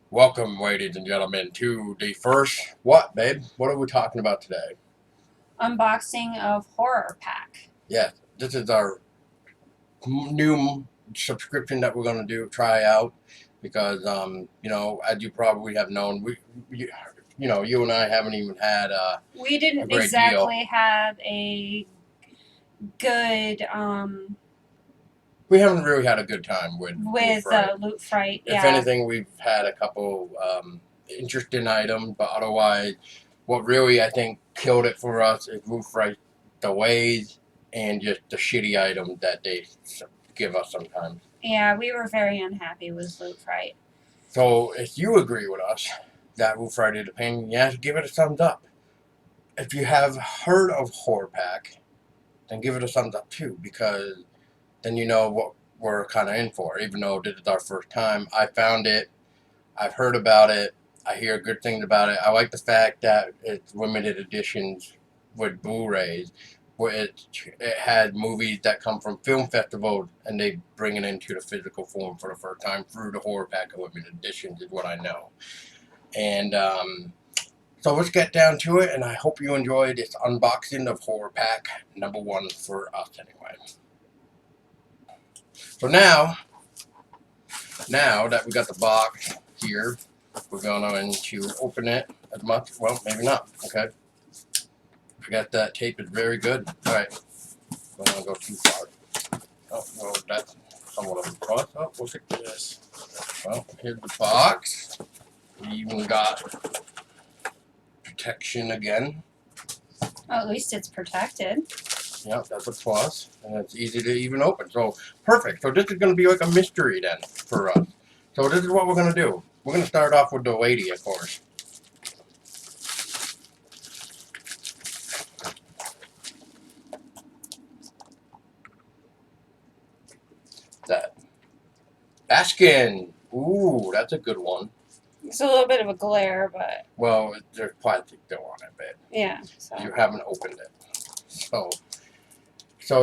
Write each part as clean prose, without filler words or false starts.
Welcome, ladies and gentlemen, to the first, what, babe? What are we talking about today? Unboxing of Horror Pack. Yes, this is our new subscription that we're going to try out, because, as you probably have known, you and I haven't even had We a didn't great deal. exactly have a good We haven't really had a good time with Loot Fright. If Yeah, anything, we've had a couple interesting items, but otherwise, what really I think killed it for us is Roof Right delays and just the shitty items that they give us sometimes. yeah, we were very unhappy with Loot Fright. So if you agree with us that Roof Right is a pain, you have to give it a thumbs up. If you have heard of Horror Pack, then give it a thumbs up too, because then you know what we're kind of in for. Even though this is our first time, I found it. I've heard about it. I hear good things about it. I like the fact that it's limited editions with Blu-rays, where it had movies that come from film festivals and they bring it into the physical form for the first time through the Horror Pack of limited editions, is what I know. And so let's get down to it, and I hope you enjoy this unboxing of Horror Pack #1 for us anyway. So now that we got the box here, we're going to open it as much. Well, maybe not. Okay. Forgot that tape is very good. All right. Don't want to go too far. Oh, well, that's somewhat of a plus. Oh, look at this. Well, here's the box. We even got protection again. Well, at least it's protected. Yep, that's a plus. And it's easy to even open. So, perfect. So this is going to be like a mystery then for us. So this is what we're going to do. We're going to start off with the lady, of course. That Baskin. Ooh, that's a good one. It's a little bit of a glare, but Well, there's plastic still on it, babe. yeah. So You haven't opened it. So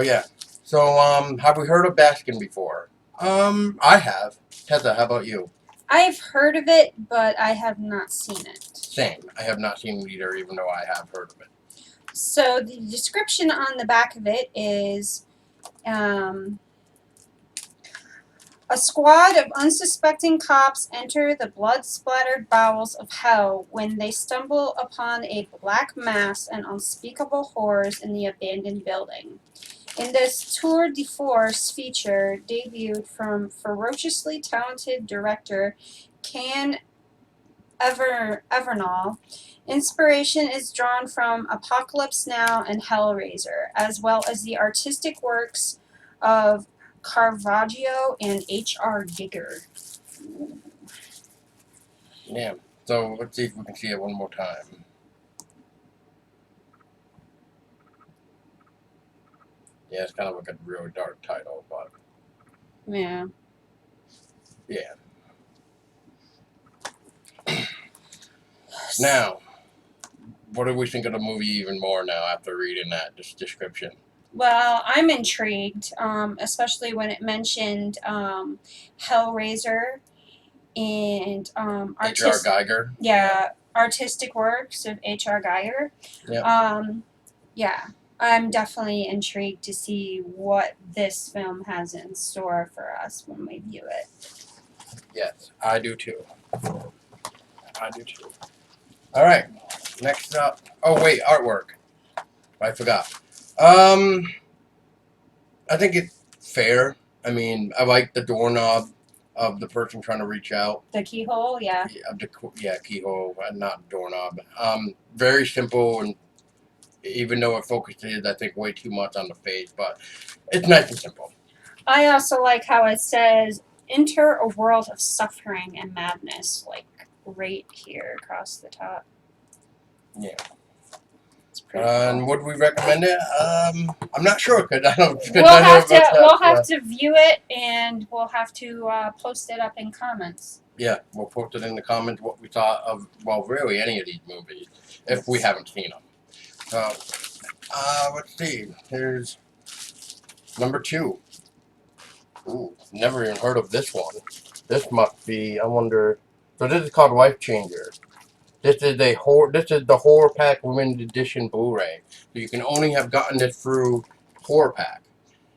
yeah. So have we heard of Baskin before? I have. Tessa, how about you? I've heard of it, but I have not seen it. Same. I have not seen it either, even though I have heard of it. So the description on the back of it is a squad of unsuspecting cops enter the blood-splattered bowels of hell when they stumble upon a black mass and unspeakable horrors in the abandoned building. In this tour de force feature, debuted from ferociously talented director Can Evernall, inspiration is drawn from Apocalypse Now and Hellraiser, as well as the artistic works of Caravaggio and H.R. Giger. Yeah. So let's see if we can see it one more time. Yeah, it's kind of like a really dark title, but Yeah. yeah. Now, what do we think of the movie even more now after reading that description? Well, I'm intrigued, especially when it mentioned Hellraiser and H.R. Geiger. Yeah, artistic works of H.R. Giger. Yeah. Yeah, I'm definitely intrigued to see what this film has in store for us when we view it. Yes, I do too. I do too. All right. Next up. Oh wait, artwork. I forgot. I think it's fair. I mean, I like the doorknob of the person trying to reach out. The keyhole, yeah. Keyhole, not doorknob. Very simple, and even though it focuses, I think, way too much on the face, but it's nice and simple. I also like how it says, enter a world of suffering and madness, like right here across the top. Yeah. It's pretty cool. And would we recommend it? I'm not sure, because I don't. We'll have to view it, and we'll have to post it up in comments. Yeah, we'll post it in the comments what we thought of, well, really any of these movies, if we haven't seen them. So, let's see. Here's number 2. Ooh, never even heard of this one. This must be, I wonder, So this is called Life Changer. This is the Horror Pack Women's Edition Blu-ray. So you can only have gotten this through Horror Pack.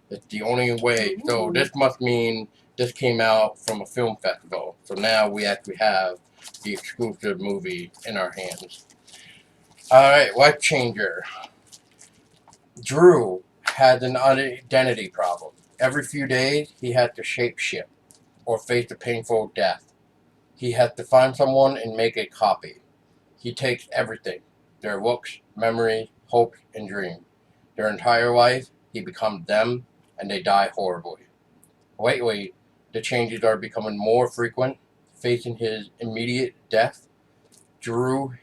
It's the only way. Ooh. So this must mean this came out from a film festival. So now we actually have the exclusive movie in our hands. Alright, Life Changer. Drew had an identity problem. Every few days, he had to shapeshift or face a painful death. He had to find someone and make a copy. He takes everything, their looks, memories, hopes, and dreams. Their entire life, he becomes them, and they die horribly. Lately, the changes are becoming more frequent. Facing his immediate death, Drew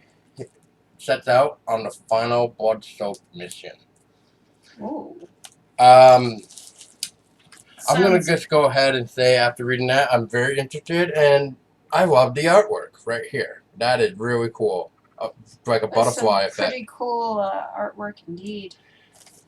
sets out on the final blood-soaked mission. Ooh. I'm going to just go ahead and say after reading that, I'm very interested, and I love the artwork right here. That is really cool. Like a butterfly effect. Pretty cool artwork indeed.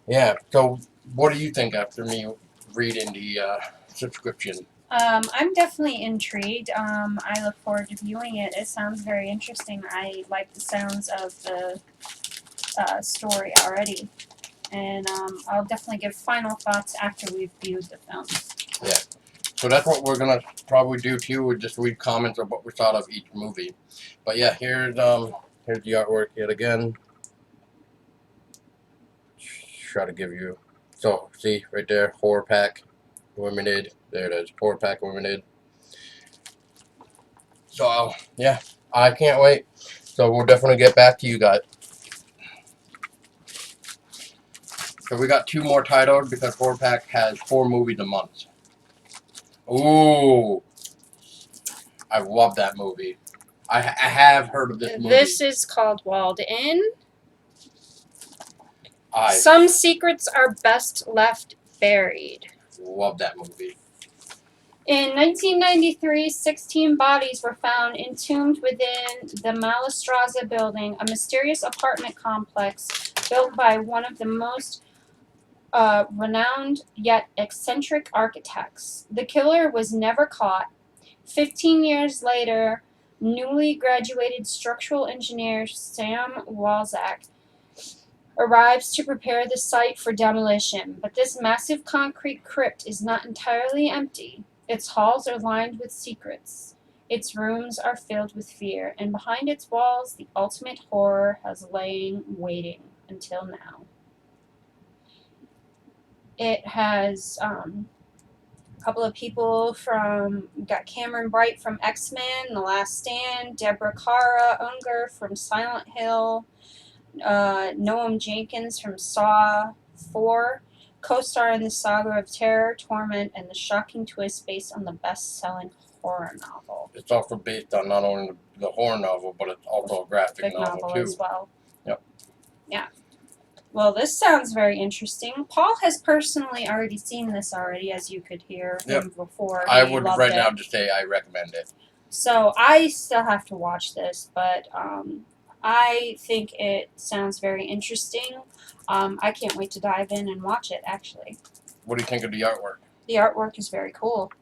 Yeah, so what do you think after me reading the subscription? I'm definitely intrigued. I look forward to viewing it. It sounds very interesting. I like the sounds of the story already. And I'll definitely give final thoughts after we've viewed the film. Yeah. So that's what we're going to probably do too. We'll just read comments of what we thought of each movie. But yeah, here's the artwork yet again. Try to give you. So, see, right there, Horror Pack Limited. There it is, Horror Pack Limited. So, yeah, I can't wait. So we'll definitely get back to you guys. So we got 2 more titles because Horror Pack has 4 movies a month. Ooh, I love that movie. I have heard of this movie. This is called Walled In. I Some secrets are best left buried. love that movie. In 1993, 16 bodies were found entombed within the Malastraza building, a mysterious apartment complex built by one of the most renowned yet eccentric architects. The killer was never caught. 15 years later, newly graduated structural engineer Sam Walzak arrives to prepare the site for demolition, but this massive concrete crypt is not entirely empty. Its halls are lined with secrets. Its rooms are filled with fear, and behind its walls, the ultimate horror has lain waiting until now. It has a couple of people from, got Cameron Bright from X-Men, The Last Stand, Deborah Kara Unger from Silent Hill, Noam Jenkins from Saw 4, co-star in the saga of terror, torment, and the shocking twist based on the best-selling horror novel. It's also based on not only the horror novel, but it's also a graphic novel too. As well. Yep. Yeah. Well, this sounds very interesting. Paul has personally already seen this already, as you could hear him before. I would right now just say I recommend it. So I still have to watch this, but I think it sounds very interesting. I can't wait to dive in and watch it, actually. What do you think of the artwork? The artwork is very cool,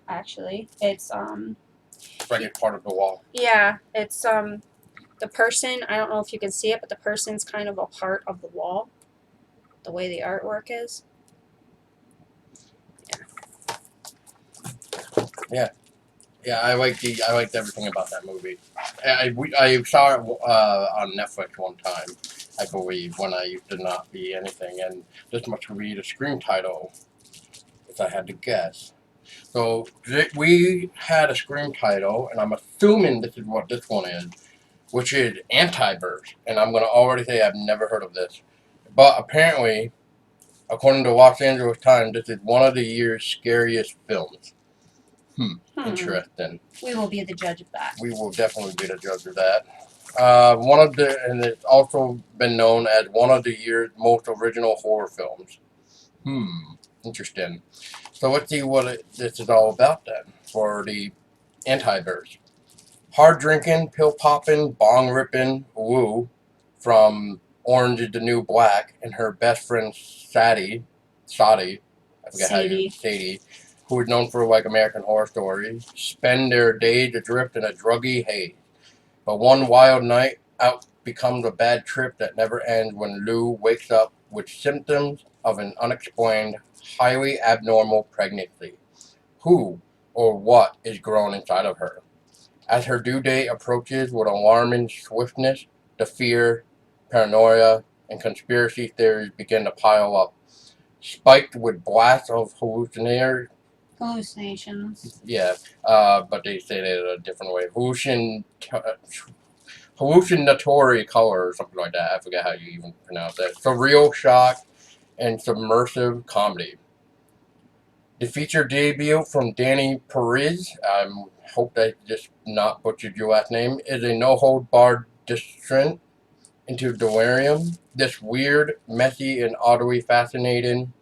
actually. It's like it's part of the wall. Yeah, it's the person, I don't know if you can see it, but the person's kind of a part of the wall, the way the artwork is. Yeah. Yeah, I liked everything about that movie. I saw it on Netflix one time, I believe, when I used to not be anything, and this must be the Scream title, if I had to guess. So we had a Scream title, and I'm assuming this is what this one is, which is ANTIBIRTH, and I'm going to already say I've never heard of this. But apparently, according to Los Angeles Times, this is one of the year's scariest films. Interesting. We will be the judge of that. We will definitely be the judge of that. And it's also been known as one of the year's most original horror films. Interesting. So let's see what this is all about then for the ANTIBIRTH. Hard drinking, pill popping, bong ripping, woo, from Orange is the New Black, and her best friend Sadie, I forget how you Sadie, who is known for like American Horror Story, spend their days adrift in a druggy haze. But one wild night out becomes a bad trip that never ends when Lou wakes up with symptoms of an unexplained, highly abnormal pregnancy. Who or what is growing inside of her? As her due date approaches with alarming swiftness, the fear, paranoia, and conspiracy theories begin to pile up. Spiked with blasts of Hallucinations. yeah, but they say it a different way. Hallucinatory color or something like that. I forget how you even pronounce that. Surreal shock and submersive comedy. The feature debut from Danny Perez, I hope I just not butchered your last name, is a no-hold-barred descent into delirium. This weird, messy, and oddly fascinating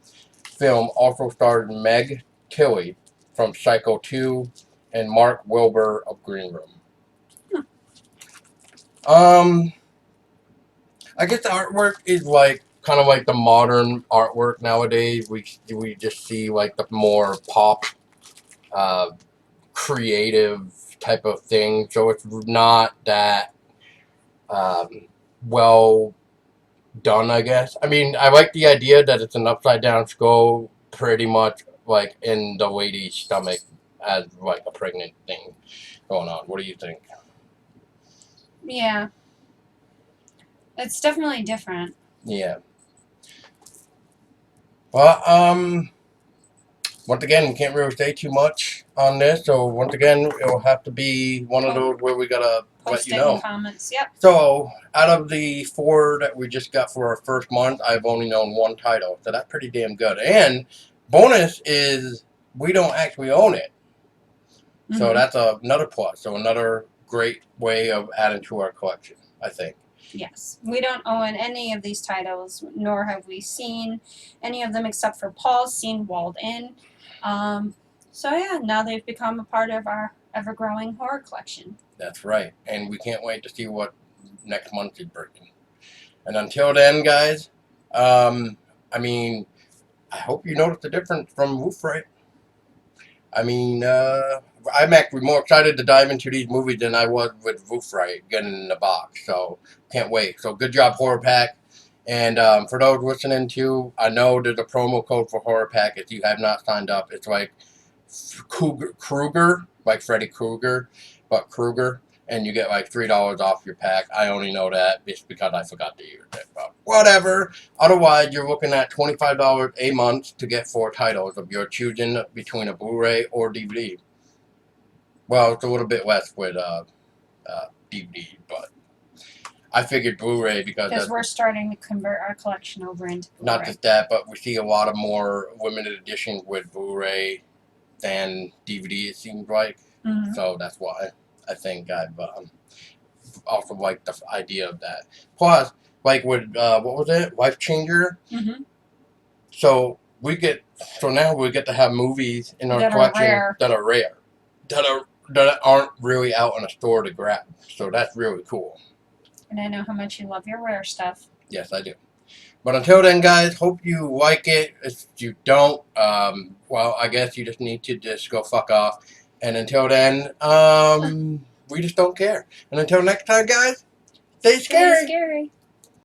film also stars Meg Tilly from Psycho 2 and Mark Wilbur of Green Room. I guess the artwork is like kind of like the modern artwork nowadays. We just see like the more pop, creative type of thing. So it's not that well done, I guess. I mean, I like the idea that it's an upside down skull, pretty much like in the lady's stomach as like a pregnant thing going on. What do you think? Yeah. It's definitely different. Yeah. Well, once again, we can't really say too much on this, so once again, it'll have to be one of those where we gotta let Post you it know. in comments. Yep. So, out of the 4 that we just got for our first month, I've only known 1 title, so that's pretty damn good. And bonus is we don't actually own it, so that's another plus. So another great way of adding to our collection, I think. Yes. We don't own any of these titles, nor have we seen any of them except for Paul's seen Walled In. So yeah, now they've become a part of our ever-growing horror collection. That's right, and we can't wait to see what next month is bringing. And until then, guys, I mean, I hope you noticed the difference from Roof Right. I mean, I'm actually more excited to dive into these movies than I was with Roof Right getting in the box. So, can't wait. So, good job, Horror Pack. And for those listening to, I know there's a promo code for Horror Pack. If you have not signed up, it's like Kruger, like Freddy Krueger, but Kruger. And you get like $3 off your pack. I only know that just because I forgot to use it. But whatever. Otherwise, you're looking at $25 a month to get 4 titles of your choosing between a Blu-ray or DVD. Well, it's a little bit less with DVD, but I figured Blu-ray because we're starting to convert our collection over into Blu-ray. Not just that, but we see a lot of more limited editions with Blu-ray than DVD, it seems like. So that's why I think I've also liked the idea of that. Plus, like with, what was it? LifeChanger? So now we get to have movies in our collection that are rare. That aren't really out in a store to grab. So that's really cool. And I know how much you love your rare stuff. Yes, I do. But until then, guys, hope you like it. If you don't, well, I guess you just need to just go fuck off. And until then, we just don't care. And until next time, guys, stay scary. Stay scary.